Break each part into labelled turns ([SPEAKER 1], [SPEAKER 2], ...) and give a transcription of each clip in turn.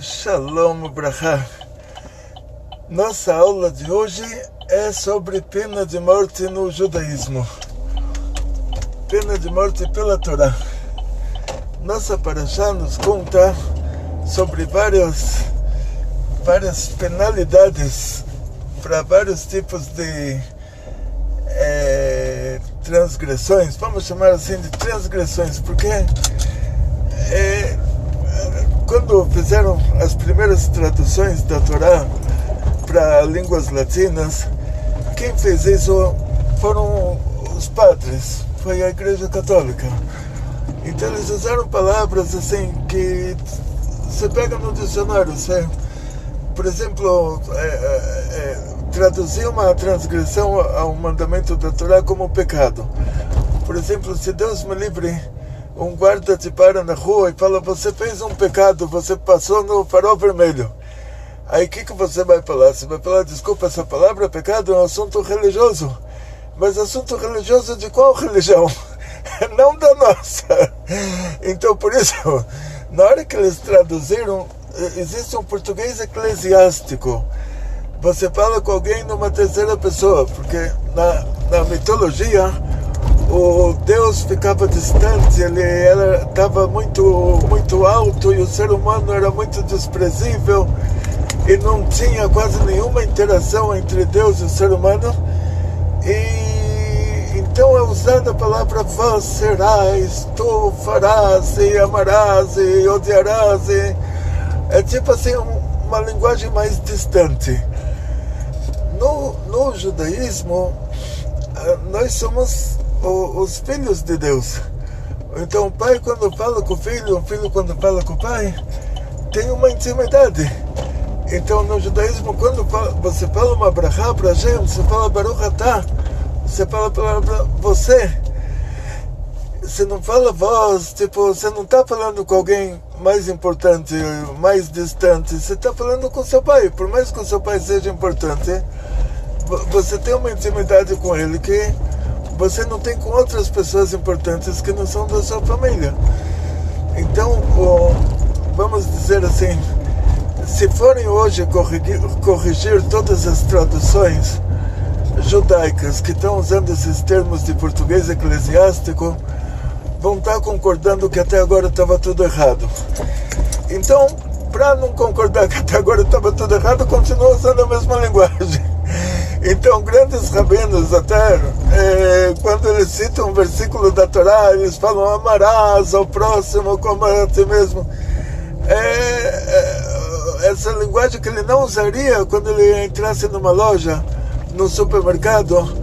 [SPEAKER 1] Shalom Brachá. Nossa aula de hoje é sobre pena de morte no judaísmo. Pena de morte pela Torá. Nossa Parashá nos conta sobre várias penalidades para vários tipos de transgressões. Vamos chamar assim de transgressões, porque quando fizeram as primeiras traduções da Torá para línguas latinas, quem fez isso foram os padres, foi a Igreja Católica. Então eles usaram palavras assim que você pega no dicionário, você, por exemplo, traduzir uma transgressão ao mandamento da Torá como pecado. Por exemplo, se Deus me livre, um guarda te para na rua e fala: você fez um pecado, você passou no farol vermelho. Aí o que você vai falar? Você vai falar: desculpa, essa palavra pecado é um assunto religioso. Mas assunto religioso de qual religião? Não da nossa. Então, por isso, na hora que eles traduziram, existe um português eclesiástico. Você fala com alguém numa terceira pessoa, porque na mitologia o Deus ficava distante, ele estava muito alto e o ser humano era muito desprezível e não tinha quase nenhuma interação entre Deus e o ser humano. E então é usada a palavra vós serás, tu farás e amarás e odiarás. É tipo assim uma linguagem mais distante. No judaísmo, nós somos os filhos de Deus. Então o pai quando fala com o filho quando fala com o pai, tem uma intimidade. Então no judaísmo, quando você fala uma brachá para Hashem, você fala Baruch atah, você fala a palavra você. Você não fala vós, tipo, você não está falando com alguém mais importante, mais distante, você está falando com seu pai. Por mais que o seu pai seja importante, você tem uma intimidade com ele que você não tem com outras pessoas importantes que não são da sua família. Então, vamos dizer assim, se forem hoje corrigir todas as traduções judaicas que estão usando esses termos de português eclesiástico, vão estar concordando que até agora estava tudo errado. Então, para não concordar que até agora estava tudo errado, continua usando a mesma linguagem. Então, grandes rabinos até, quando eles citam um versículo da Torá, eles falam: amarás ao próximo como a ti mesmo. Essa linguagem que ele não usaria quando ele entrasse numa loja, no supermercado,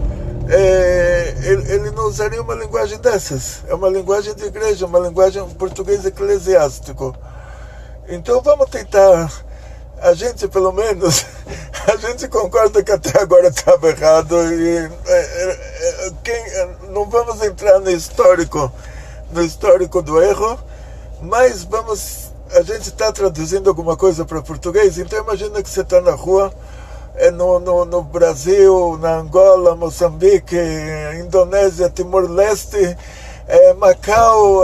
[SPEAKER 1] ele não usaria uma linguagem dessas. É uma linguagem de igreja, uma linguagem português eclesiástico. Então vamos tentar, a gente pelo menos, a gente concorda que até agora estava errado e não vamos entrar no histórico do erro, mas a gente está traduzindo alguma coisa para português. Então imagina que você está na rua, no Brasil, na Angola, Moçambique, Indonésia, Timor-Leste, Macau,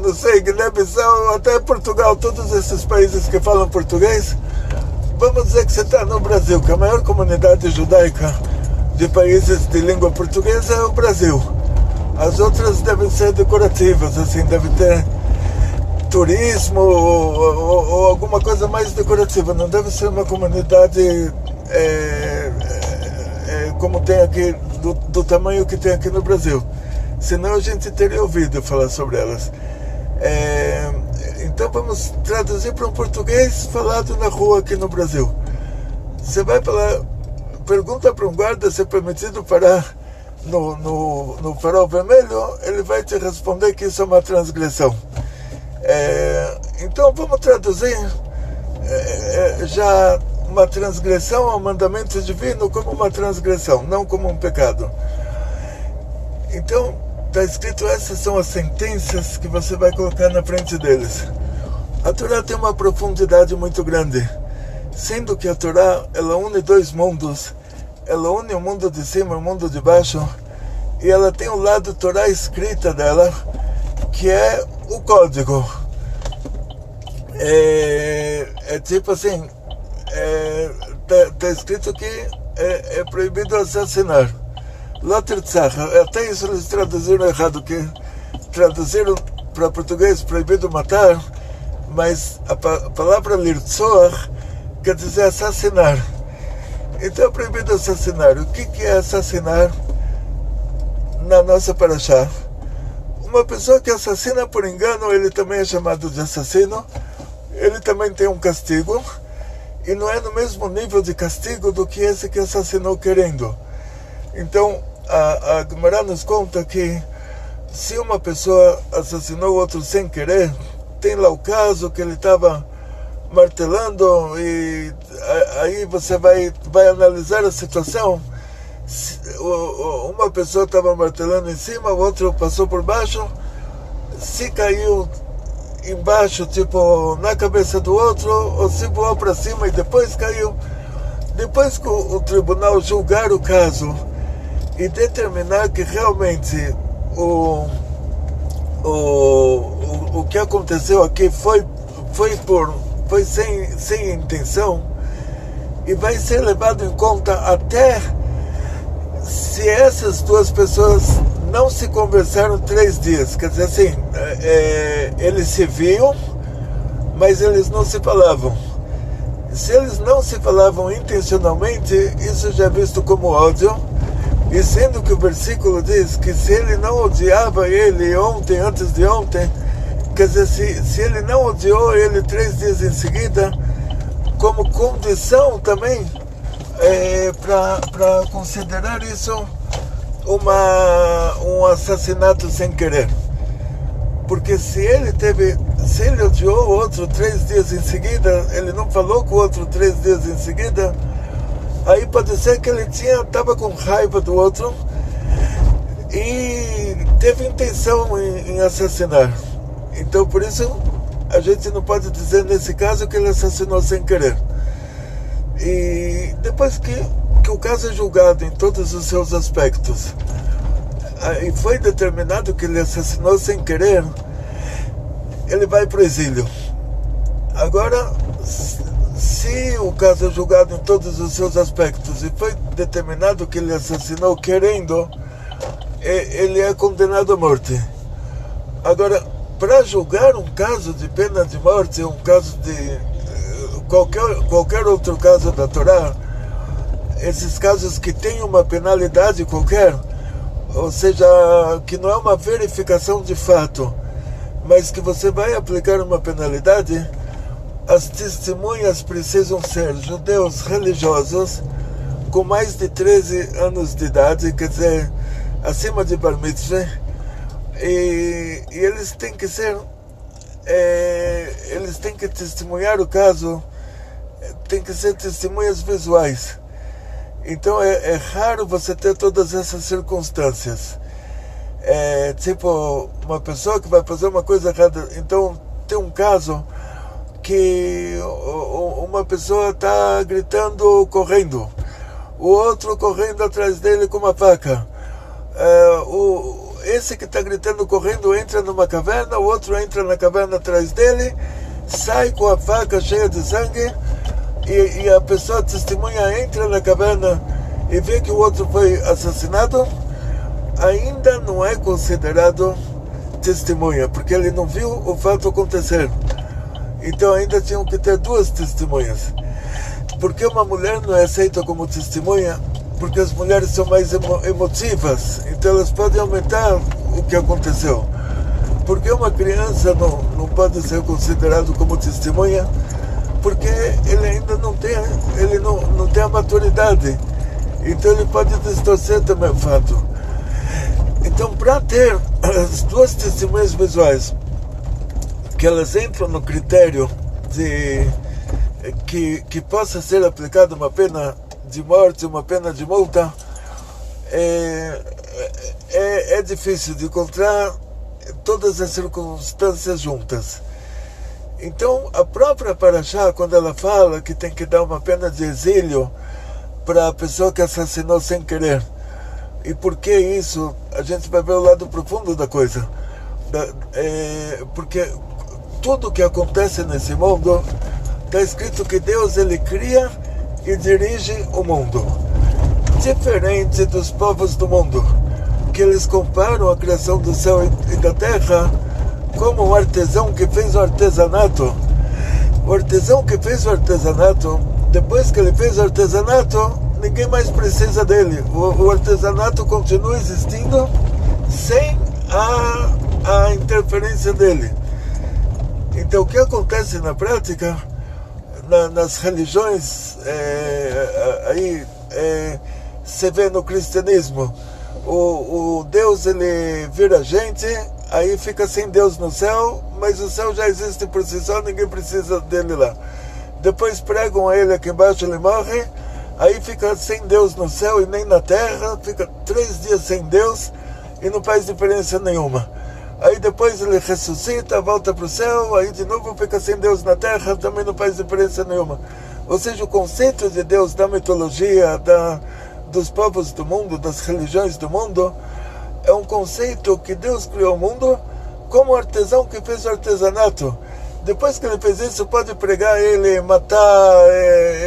[SPEAKER 1] não sei, Guiné-Bissau, até Portugal, todos esses países que falam português. Vamos dizer que você está no Brasil, que a maior comunidade judaica de países de língua portuguesa é o Brasil. As outras devem ser decorativas, assim, deve ter turismo ou alguma coisa mais decorativa. Não deve ser uma comunidade como tem aqui, do tamanho que tem aqui no Brasil. Senão a gente teria ouvido falar sobre elas. Então vamos traduzir para um português falado na rua aqui no Brasil. Você vai falar, pergunta para um guarda se é permitido parar no farol vermelho, ele vai te responder que isso é uma transgressão. Então vamos traduzir já uma transgressão ao mandamento divino como uma transgressão, não como um pecado. Então está escrito: essas são as sentenças que você vai colocar na frente deles. A Torá tem uma profundidade muito grande, sendo que a Torá, ela une dois mundos. Ela une o mundo de cima e o mundo de baixo, e ela tem o lado Torá escrita dela, que é o código. tipo assim, tá escrito que é proibido assassinar. Lotirtzach, até isso eles traduziram errado, que traduziram para português proibido matar, mas a palavra lirtzoach quer dizer assassinar. Então é proibido assassinar. O que é assassinar na nossa paraxá? Uma pessoa que assassina por engano, ele também é chamado de assassino, ele também tem um castigo, e não é no mesmo nível de castigo do que esse que assassinou querendo. Então, a Gemara nos conta que se uma pessoa assassinou outro sem querer, tem lá o caso que ele estava martelando, e aí você vai analisar a situação. Uma pessoa estava martelando em cima, o outro passou por baixo, se caiu embaixo, tipo na cabeça do outro, ou se voou para cima e depois caiu. Depois que o tribunal julgar o caso e determinar que realmente o que aconteceu aqui foi sem intenção, e vai ser levado em conta até se essas duas pessoas não se conversaram 3 dias. Quer dizer assim, eles se viam, mas eles não se falavam. Se eles não se falavam intencionalmente, isso já é visto como ódio. E sendo que o versículo diz que se ele não odiava ele ontem, antes de ontem, quer dizer, se ele não odiou ele 3 dias em seguida, como condição também para considerar isso um assassinato sem querer. Porque se ele odiou o outro 3 dias em seguida, ele não falou com o outro 3 dias em seguida, aí pode ser que ele estava com raiva do outro e teve intenção em assassinar. Então por isso a gente não pode dizer nesse caso que ele assassinou sem querer. E depois que o caso é julgado em todos os seus aspectos e foi determinado que ele assassinou sem querer, ele vai para o exílio. Agora, se o caso é julgado em todos os seus aspectos e foi determinado que ele assassinou querendo, ele é condenado à morte. Agora, para julgar um caso de pena de morte, um caso de qualquer outro caso da Torá, esses casos que têm uma penalidade qualquer, ou seja, que não é uma verificação de fato, mas que você vai aplicar uma penalidade, as testemunhas precisam ser judeus religiosos com mais de 13 anos de idade, quer dizer, acima de Bar Mitzvah, e eles têm que ser, eles têm que testemunhar o caso, tem que ser testemunhas visuais. Então é raro você ter todas essas circunstâncias. Tipo, uma pessoa que vai fazer uma coisa errada. Então tem um caso que uma pessoa está gritando, correndo, o outro correndo atrás dele com uma faca. Esse que está gritando, correndo, entra numa caverna, o outro entra na caverna atrás dele, sai com a faca cheia de sangue, e a pessoa testemunha entra na caverna e vê que o outro foi assassinado, ainda não é considerado testemunha, porque ele não viu o fato acontecer. Então ainda tinham que ter 2 testemunhas. Porque uma mulher não é aceita como testemunha? Porque as mulheres são mais emotivas, então elas podem aumentar o que aconteceu. Porque uma criança não pode ser considerado como testemunha, porque ele ainda não tem a maturidade, então ele pode distorcer também o fato. Então, para ter as 2 testemunhas visuais, que elas entram no critério de que possa ser aplicada uma pena de morte, uma pena de multa, é difícil de encontrar todas as circunstâncias juntas. Então, a própria Paraxá, quando ela fala que tem que dar uma pena de exílio para a pessoa que assassinou sem querer, e por que isso, a gente vai ver o lado profundo da coisa. Porque tudo que acontece nesse mundo está escrito que Deus ele cria e dirige o mundo. Diferente dos povos do mundo, que eles comparam a criação do céu e da terra como um artesão que fez o artesanato. O artesão que fez o artesanato, depois que ele fez o artesanato, ninguém mais precisa dele. O artesanato continua existindo sem a interferência dele. Então, o que acontece na prática, nas religiões, você vê no cristianismo, o Deus ele vira gente, aí fica sem Deus no céu, mas o céu já existe por si só, ninguém precisa dele lá. Depois pregam a ele aqui embaixo, ele morre, aí fica sem Deus no céu e nem na terra, fica 3 dias sem Deus e não faz diferença nenhuma. Aí depois ele ressuscita, volta para o céu, aí de novo fica sem Deus na terra, também não faz diferença nenhuma. Ou seja, o conceito de Deus da mitologia, dos povos do mundo, das religiões do mundo, é um conceito que Deus criou o mundo como artesão que fez o artesanato. Depois que ele fez isso, pode pregar ele, matar,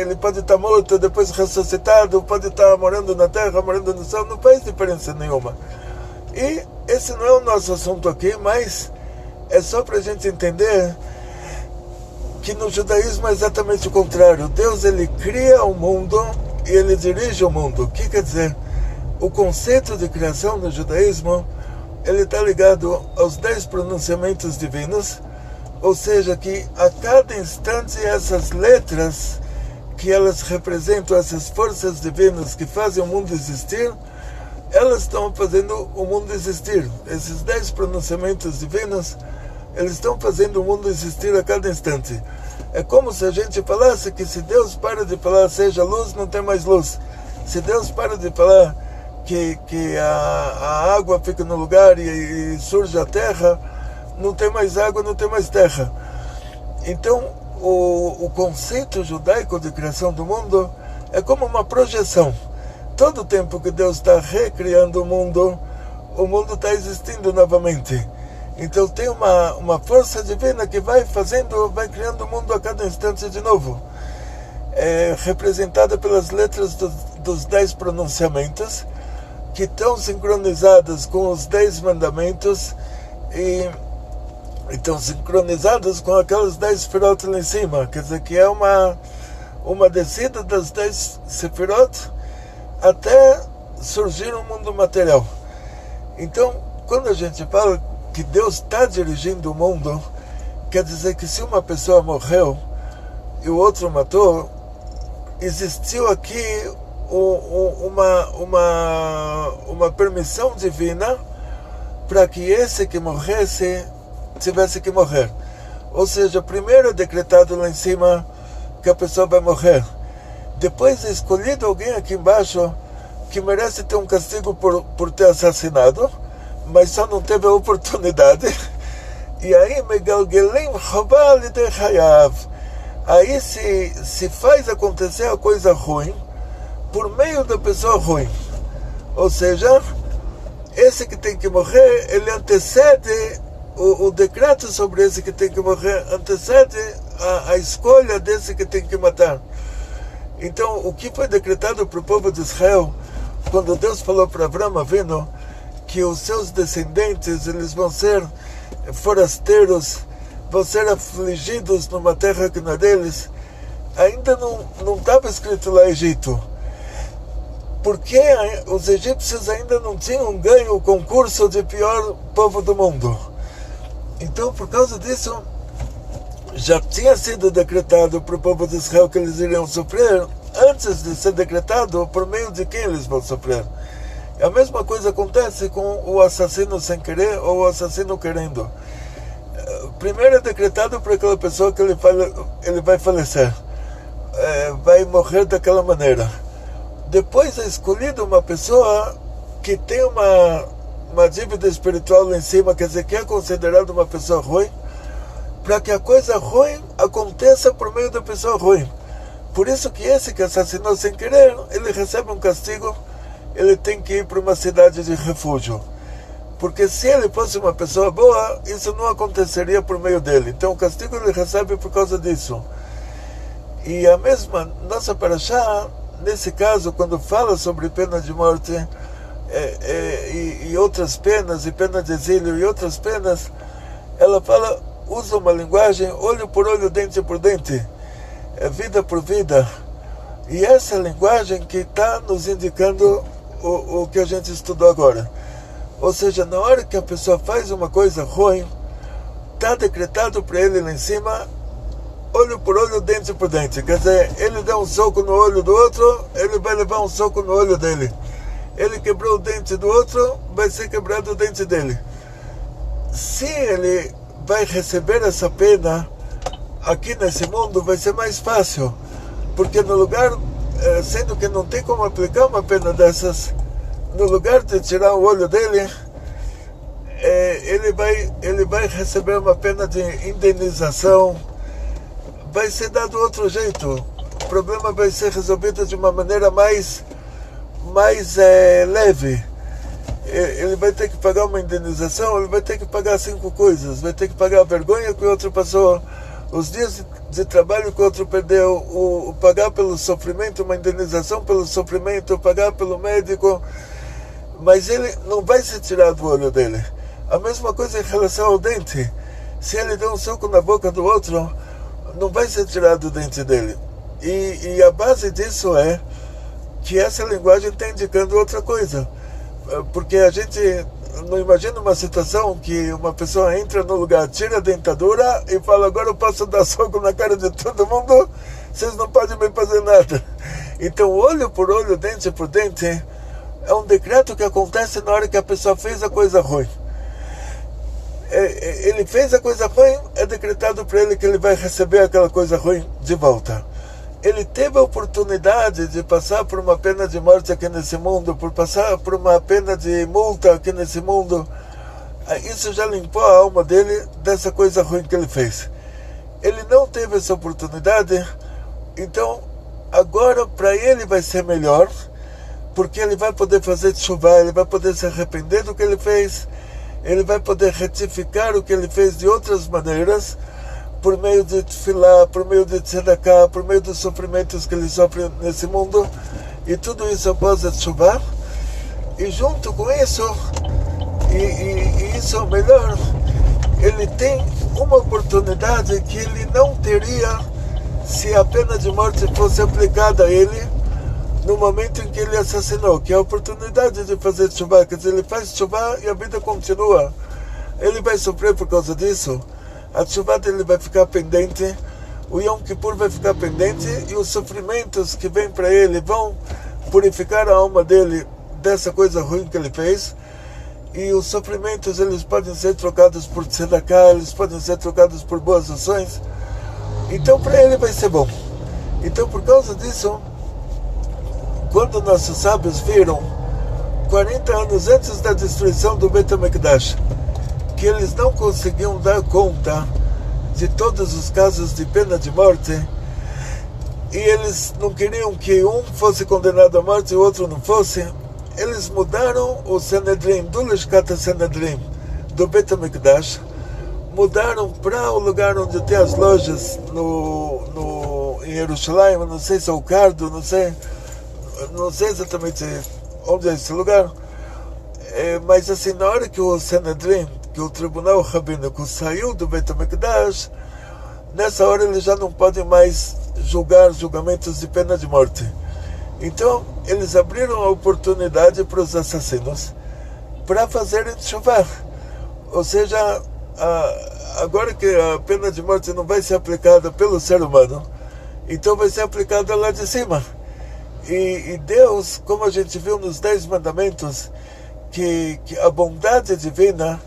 [SPEAKER 1] ele pode estar morto, depois ressuscitado, pode estar morando na terra, morando no céu, não faz diferença nenhuma. E esse não é o nosso assunto aqui, mas é só para a gente entender que no judaísmo é exatamente o contrário. Deus ele cria o mundo e ele dirige o mundo. O que quer dizer? O conceito de criação no judaísmo, ele está ligado aos 10 pronunciamentos divinos, ou seja, que a cada instante essas letras, que elas representam essas forças divinas que fazem o mundo existir, elas estão fazendo o mundo existir. Esses 10 pronunciamentos divinos, eles estão fazendo o mundo existir a cada instante. É como se a gente falasse que se Deus para de falar seja luz, não tem mais luz. Se Deus para de falar que a água fica no lugar e surge a terra, não tem mais água, não tem mais terra. Então, o conceito judaico de criação do mundo é como uma projeção. Todo o tempo que Deus está recriando o mundo está existindo novamente. Então tem uma força divina que vai criando o mundo a cada instante de novo. É representada pelas letras dos 10 pronunciamentos, que estão sincronizadas com os 10 mandamentos e estão sincronizadas com aquelas 10 sefirot lá em cima. Quer dizer que é uma descida das 10 sefirot até surgir um mundo material. Então, quando a gente fala que Deus está dirigindo o mundo, quer dizer que se uma pessoa morreu e o outro matou, existiu aqui uma permissão divina para que esse que morresse tivesse que morrer. Ou seja, primeiro é decretado lá em cima que a pessoa vai morrer. Depois é escolhido alguém aqui embaixo que merece ter um castigo por ter assassinado, mas só não teve a oportunidade. E aí, Megalgelim Chabal de Hayav. Aí se faz acontecer a coisa ruim por meio da pessoa ruim. Ou seja, esse que tem que morrer, ele antecede o decreto sobre esse que tem que morrer, antecede a escolha desse que tem que matar. Então, o que foi decretado para o povo de Israel, quando Deus falou para Abraão Avinu que os seus descendentes eles vão ser forasteiros, vão ser afligidos numa terra que não é deles, ainda não estava escrito lá Egito, porque os egípcios ainda não tinham ganho o concurso de pior povo do mundo. Então, por causa disso, já tinha sido decretado para o povo de Israel que eles iriam sofrer, antes de ser decretado por meio de quem eles vão sofrer. A mesma coisa acontece com o assassino sem querer ou o assassino querendo. Primeiro é decretado para aquela pessoa que ele vai falecer, vai morrer daquela maneira. Depois é escolhida uma pessoa que tem uma dívida espiritual lá em cima, quer dizer, que é considerada uma pessoa ruim, para que a coisa ruim aconteça por meio da pessoa ruim. Por isso que esse que assassinou sem querer, ele recebe um castigo, ele tem que ir para uma cidade de refúgio. Porque se ele fosse uma pessoa boa, isso não aconteceria por meio dele. Então o castigo ele recebe por causa disso. E a mesma nossa paraxá, nesse caso, quando fala sobre pena de morte e outras penas, e pena de exílio e outras penas, ela usa uma linguagem olho por olho, dente por dente, vida por vida. E essa linguagem que está nos indicando o que a gente estudou agora. Ou seja, na hora que a pessoa faz uma coisa ruim, está decretado para ele lá em cima, olho por olho, dente por dente. Quer dizer, ele deu um soco no olho do outro, ele vai levar um soco no olho dele. Ele quebrou o dente do outro, vai ser quebrado o dente dele. Se ele vai receber essa pena aqui nesse mundo, vai ser mais fácil. Porque no lugar, sendo que não tem como aplicar uma pena dessas, no lugar de tirar o olho dele, ele vai receber uma pena de indenização, vai ser dado outro jeito. O problema vai ser resolvido de uma maneira mais leve. Ele vai ter que pagar uma indenização, ele vai ter que pagar 5 coisas. Vai ter que pagar a vergonha que o outro passou, os dias de trabalho que o outro perdeu, pagar pelo sofrimento, uma indenização pelo sofrimento, pagar pelo médico. Mas ele não vai ser tirado do olho dele. A mesma coisa em relação ao dente. Se ele der um soco na boca do outro, não vai ser tirado o dente dele. E a base disso é que essa linguagem está indicando outra coisa. Porque a gente não imagina uma situação que uma pessoa entra no lugar, tira a dentadura e fala: agora eu posso dar soco na cara de todo mundo, vocês não podem me fazer nada. Então, olho por olho, dente por dente, é um decreto que acontece na hora que a pessoa fez a coisa ruim. Ele fez a coisa ruim, é decretado para ele que ele vai receber aquela coisa ruim de volta. Ele teve a oportunidade de passar por uma pena de morte aqui nesse mundo, por passar por uma pena de multa aqui nesse mundo. Isso já limpou a alma dele dessa coisa ruim que ele fez. Ele não teve essa oportunidade, então agora para ele vai ser melhor, porque ele vai poder fazer chuva, ele vai poder se arrepender do que ele fez, ele vai poder retificar o que ele fez de outras maneiras, por meio de tefilá, por meio de tzedakah, por meio dos sofrimentos que ele sofre nesse mundo, e tudo isso após a chuva. E junto com isso, e isso é o melhor, ele tem uma oportunidade que ele não teria se a pena de morte fosse aplicada a ele no momento em que ele assassinou, que é a oportunidade de fazer chuva. Quer dizer, ele faz chuva e a vida continua. Ele vai sofrer por causa disso. A chuva dele vai ficar pendente, o Yom Kippur vai ficar pendente, e os sofrimentos que vêm para ele vão purificar a alma dele dessa coisa ruim que ele fez. E os sofrimentos, eles podem ser trocados por tzedakah, eles podem ser trocados por boas ações. Então para ele vai ser bom. Então, por causa disso, quando nossos sábios viram 40 anos antes da destruição do Beit HaMikdash que eles não conseguiam dar conta de todos os casos de pena de morte, e eles não queriam que um fosse condenado à morte e o outro não fosse, eles mudaram o Sanedrim, do Lishkat Sanedrim do Beit HaMikdash, mudaram para o lugar onde tem as lojas em Jerusalém, não sei se é o Cardo, não sei exatamente onde é esse lugar, mas assim, na hora que o Sanedrim, que o tribunal rabínico saiu do Beit HaMikdash, nessa hora eles já não podem mais julgar julgamentos de pena de morte. Então eles abriram a oportunidade para os assassinos para fazerem chuva. Ou seja, agora que a pena de morte não vai ser aplicada pelo ser humano, então vai ser aplicada lá de cima. E Deus, como a gente viu nos 10 mandamentos, que a bondade divina,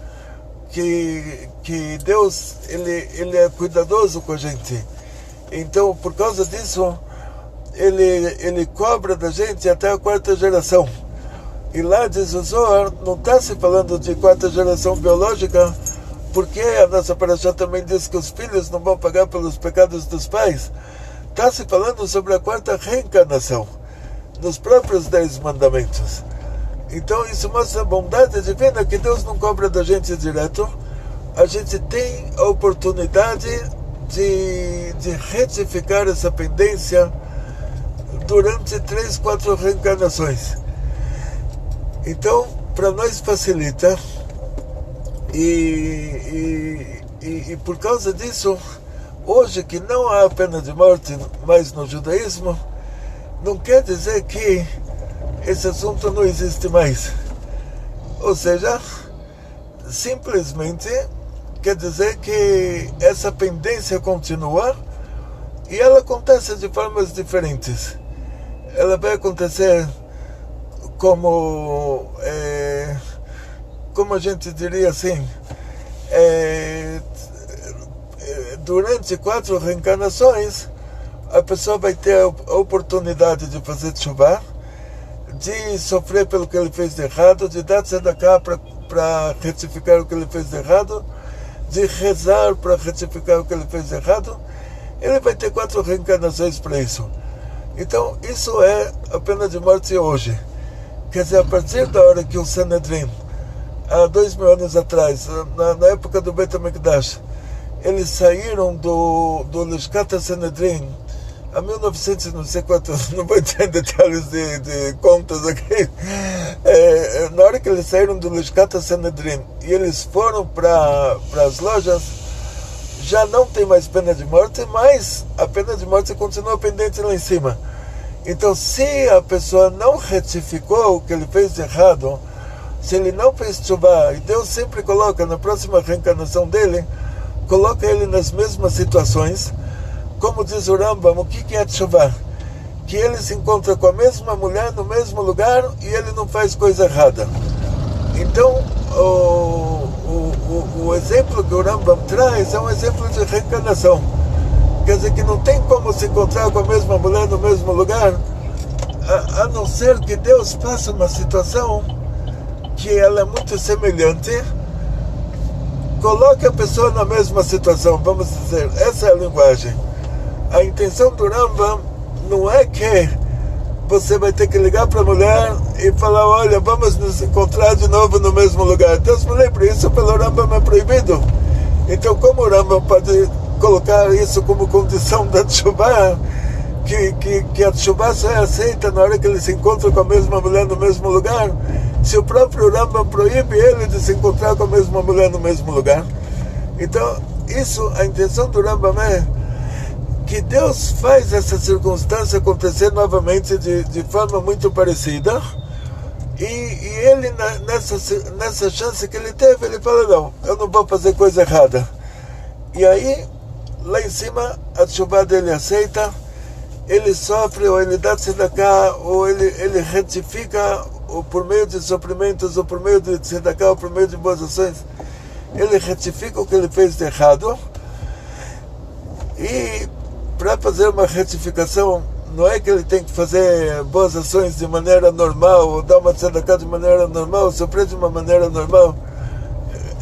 [SPEAKER 1] que Deus ele é cuidadoso com a gente. Então, por causa disso, ele cobra da gente até a 4ª geração. E lá diz o Zohar, não está se falando de 4ª geração biológica, porque a nossa paraxá também diz que os filhos não vão pagar pelos pecados dos pais. Está se falando sobre a 4ª reencarnação, nos próprios 10 mandamentos. Então isso mostra a bondade divina, que Deus não cobra da gente direto. A gente tem a oportunidade de retificar essa pendência durante 3, 4 reencarnações. Então, para nós facilita, e por causa disso, hoje que não há pena de morte mais no judaísmo, não quer dizer que esse assunto não existe mais. Ou seja, simplesmente quer dizer que essa pendência continua e ela acontece de formas diferentes. Ela vai acontecer como a gente diria assim, durante 4 reencarnações, a pessoa vai ter a oportunidade de fazer tshuva, de sofrer pelo que ele fez de errado, de dar tzedakah para retificar o que ele fez de errado, de rezar para retificar o que ele fez de errado. Ele vai ter 4 reencarnações para isso. Então, isso é a pena de morte hoje. Quer dizer, a partir da hora que o Sanedrin, há 2000 anos atrás, na época do Beit HaMikdash, eles saíram do Lishkat Sanedrin, a 1900, não sei quantos, não vou entrar em detalhes de contas aqui. Na hora que eles saíram do Lishkat Sanedrin e eles foram para as lojas, já não tem mais pena de morte, mas a pena de morte continua pendente lá em cima. Então, se a pessoa não retificou o que ele fez de errado, se ele não fez tshuva, e Deus sempre coloca na próxima reencarnação dele, coloca ele nas mesmas situações, como diz o Rambam, o que é tshuva? Que ele se encontra com a mesma mulher no mesmo lugar e ele não faz coisa errada. Então, o exemplo que o Rambam traz é um exemplo de reencarnação. Quer dizer que não tem como se encontrar com a mesma mulher no mesmo lugar, a não ser que Deus faça uma situação que ela é muito semelhante, coloque a pessoa na mesma situação, vamos dizer, essa é a linguagem. A intenção do Rambam não é que você vai ter que ligar para a mulher e falar, olha, vamos nos encontrar de novo no mesmo lugar. Deus me lembre, isso pelo Rambam é proibido. Então, como o Rambam pode colocar isso como condição da tshuva, que a tshuva só é aceita na hora que ele se encontra com a mesma mulher no mesmo lugar, se o próprio Rambam proíbe ele de se encontrar com a mesma mulher no mesmo lugar? Então, isso, a intenção do Rambam é que Deus faz essa circunstância acontecer novamente de forma muito parecida, e ele, nessa chance que ele teve, ele fala, não, eu não vou fazer coisa errada. E aí, lá em cima, a tshuva dele aceita, ele sofre, ou ele dá tzedakah, ou ele retifica, ou por meio de sofrimentos, ou por meio de tzedakah, ou por meio de boas ações, ele retifica o que ele fez de errado. E para fazer uma retificação, não é que ele tem que fazer boas ações de maneira normal, ou dar uma tzedakah de maneira normal, ou sofrer de uma maneira normal.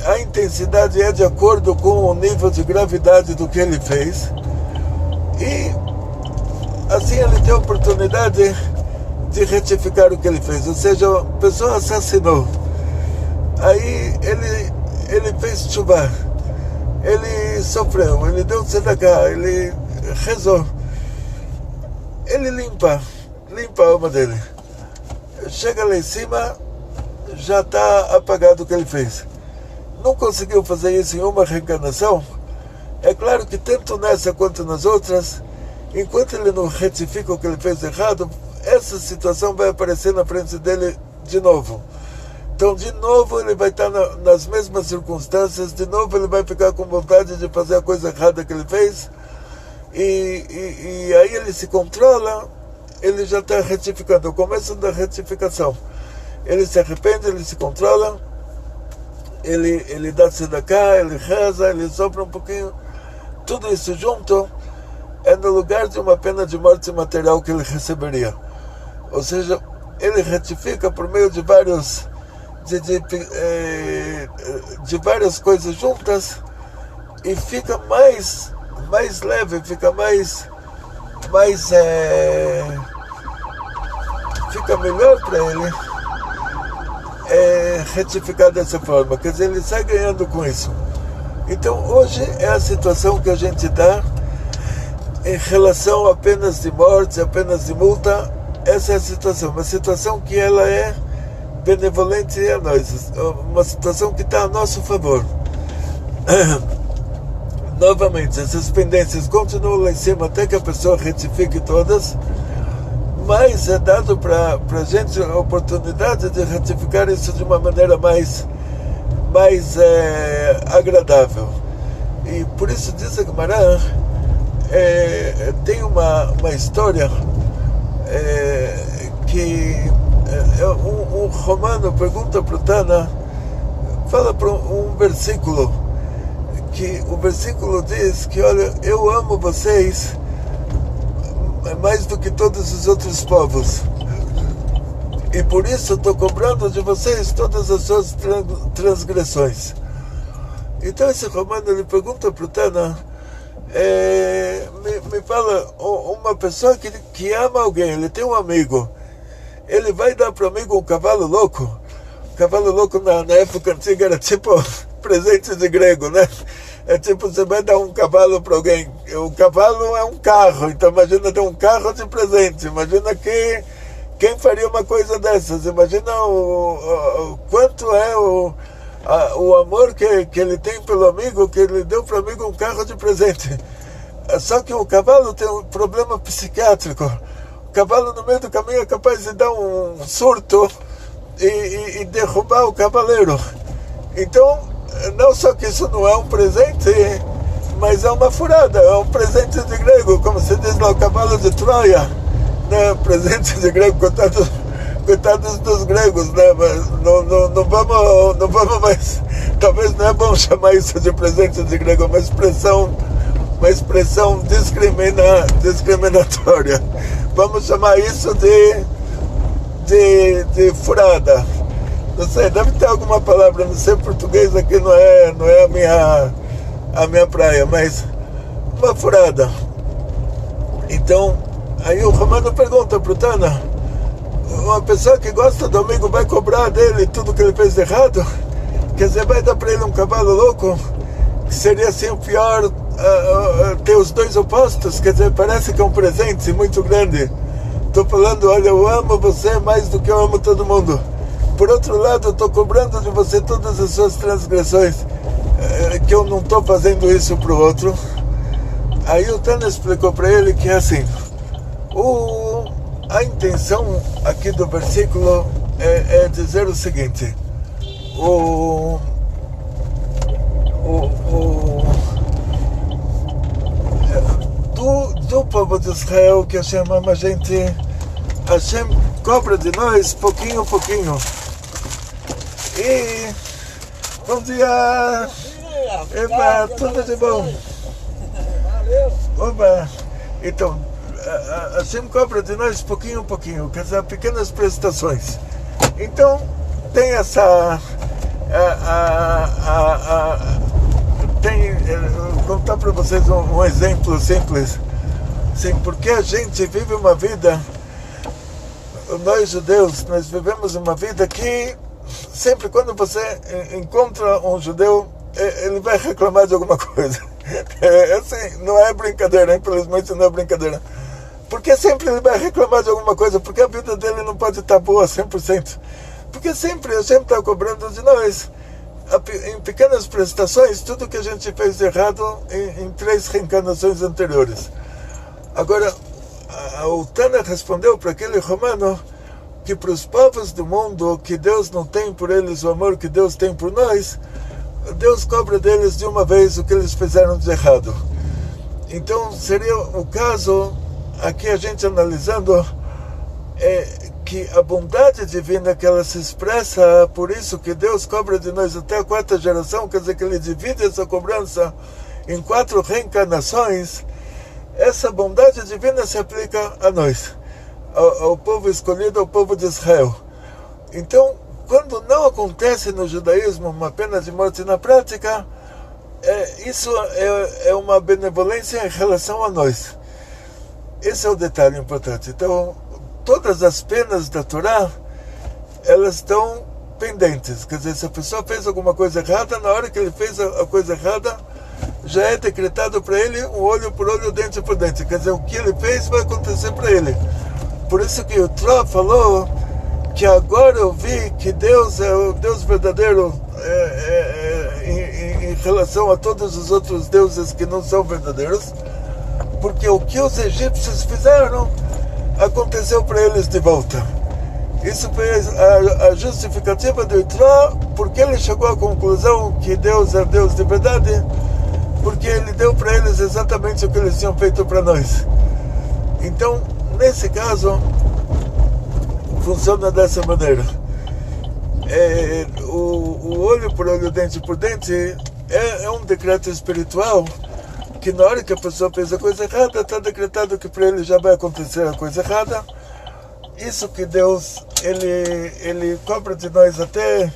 [SPEAKER 1] A intensidade é de acordo com o nível de gravidade do que ele fez, e assim ele tem a oportunidade de retificar o que ele fez. Ou seja, a pessoa assassinou, aí ele fez tshuva, ele sofreu, ele deu tzedakah, ele rezou, ele limpa a alma dele, chega lá em cima, já está apagado o que ele fez. Não conseguiu fazer isso em uma reencarnação. É claro que tanto nessa quanto nas outras, enquanto ele não retifica o que ele fez errado, essa situação vai aparecer na frente dele de novo. Então, de novo, ele vai estar nas mesmas circunstâncias, de novo ele vai ficar com vontade de fazer a coisa errada que ele fez, e aí ele se controla, ele já está retificando, o começo da retificação. Ele se arrepende, ele se controla, ele dá tzedakah, ele reza, ele sopra um pouquinho. Tudo isso junto é no lugar de uma pena de morte material que ele receberia. Ou seja, ele retifica por meio de várias coisas juntas, e fica mais leve, fica fica melhor para ele retificar dessa forma. Quer dizer, ele sai ganhando com isso. Então hoje é a situação que a gente está em relação a penas de morte, a penas de multa. Essa é a situação, uma situação que ela é benevolente a nós, uma situação que está a nosso favor. Novamente, essas pendências continuam lá em cima até que a pessoa retifique todas, mas é dado para a gente a oportunidade de retificar isso de uma maneira mais agradável. E por isso diz a Gemara, tem uma história que um romano pergunta para o Tana, fala para um versículo, que o versículo diz que, olha, eu amo vocês mais do que todos os outros povos, e por isso estou cobrando de vocês todas as suas transgressões. Então esse romano, ele pergunta para o Tana, me fala, uma pessoa que ama alguém, ele tem um amigo, ele vai dar para o amigo um cavalo louco? Cavalo louco na época antiga era tipo presente de grego, né? É tipo, você vai dar um cavalo para alguém, o cavalo é um carro, então imagina dar um carro de presente, imagina quem faria uma coisa dessas, imagina o quanto é o amor que ele tem pelo amigo, que ele deu para o amigo um carro de presente. Só que o cavalo tem um problema psiquiátrico, o cavalo no meio do caminho é capaz de dar um surto e derrubar o cavaleiro. Então, não só que isso não é um presente, mas é uma furada, é um presente de grego, como se diz lá, o cavalo de Troia, né? Presente de grego, coitados dos gregos, né? Mas não vamos mais, talvez não é bom chamar isso de presente de grego, uma expressão discriminatória. Vamos chamar isso de furada. Não sei, deve ter alguma palavra, não sei, português aqui não é a minha praia, mas uma furada. Então, aí o romano pergunta para o Tana, uma pessoa que gosta do amigo vai cobrar dele tudo que ele fez de errado? Quer dizer, vai dar para ele um cavalo louco? Que seria assim o pior, ter os dois opostos? Quer dizer, parece que é um presente muito grande. Estou falando, olha, eu amo você mais do que eu amo todo mundo. Por outro lado, eu estou cobrando de você todas as suas transgressões, que eu não estou fazendo isso para o outro. Aí o Tana explicou para ele que é assim, a intenção aqui do versículo é dizer o seguinte, do povo de Israel, que Hashem ama a gente, Hashem cobra de nós pouquinho a pouquinho. E bom dia! Eba, tudo de bom! Oba! Então, a Hashem cobra de nós pouquinho a pouquinho, quer dizer, pequenas prestações. Então, tem essa... vou contar para vocês um exemplo simples. Sim, porque a gente vive uma vida, nós judeus, nós vivemos uma vida que sempre quando você encontra um judeu, ele vai reclamar de alguma coisa. Assim, não é brincadeira, infelizmente não é brincadeira. Porque sempre ele vai reclamar de alguma coisa, porque a vida dele não pode estar boa 100%. Porque sempre está cobrando de nós, em pequenas prestações, tudo que a gente fez de errado em 3 reencarnações anteriores. Agora, o Tana respondeu para aquele romano que para os povos do mundo, que Deus não tem por eles o amor que Deus tem por nós, Deus cobra deles de uma vez o que eles fizeram de errado. Então seria o caso, aqui a gente analisando, que a bondade divina que ela se expressa, por isso que Deus cobra de nós até a 4ª geração, quer dizer que ele divide essa cobrança em 4 reencarnações. Essa bondade divina se aplica a nós, ao povo escolhido, ao povo de Israel. Então, quando não acontece no judaísmo uma pena de morte na prática, isso é uma benevolência em relação a nós. Esse é o detalhe importante. Então, todas as penas da Torá, elas estão pendentes. Quer dizer, se a pessoa fez alguma coisa errada, na hora que ele fez a coisa errada, já é decretado para ele um olho por olho, dente por dente. Quer dizer, o que ele fez vai acontecer para ele. Por isso que o Tró falou que agora eu vi que Deus é o Deus verdadeiro em relação a todos os outros deuses que não são verdadeiros, porque o que os egípcios fizeram aconteceu para eles de volta. Isso foi a justificativa do Itró, porque ele chegou à conclusão que Deus é Deus de verdade, porque ele deu para eles exatamente o que eles tinham feito para nós. Então, nesse caso, funciona dessa maneira. O olho por olho, dente por dente é um decreto espiritual que na hora que a pessoa fez a coisa errada, está decretado que para ele já vai acontecer a coisa errada. Isso que Deus ele cobra de nós até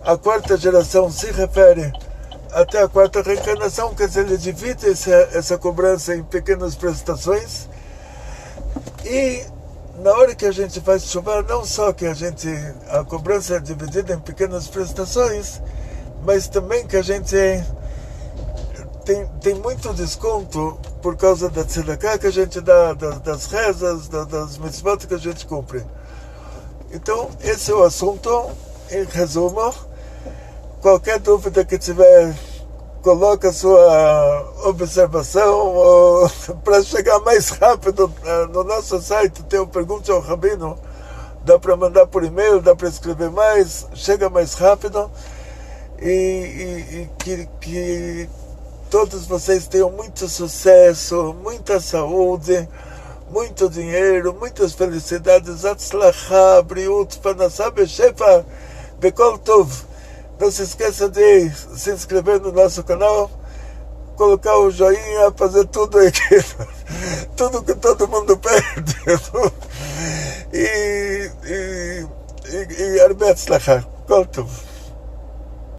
[SPEAKER 1] a quarta geração, se refere até a quarta reencarnação, quer dizer, ele divide essa cobrança em pequenas prestações. E na hora que a gente faz chuva, não só que a cobrança é dividida em pequenas prestações, mas também que a gente tem muito desconto por causa da tzedakah que a gente dá, das rezas, das mitzvot que a gente cumpre. Então, esse é o assunto, em resumo. Qualquer dúvida que tiver, coloca a sua observação, para chegar mais rápido no nosso site tem o Pergunte ao Rabino, dá para mandar por e-mail, dá para escrever mais, chega mais rápido, e que todos vocês tenham muito sucesso, muita saúde, muito dinheiro, muitas felicidades, Atzlachá, Briut, Panasá, Beshefa, Bekol Tov. Não se esqueça de se inscrever no nosso canal, colocar o joinha, fazer tudo aí, tudo que todo mundo pede. E Arbet Atzlachá, Kol Tov.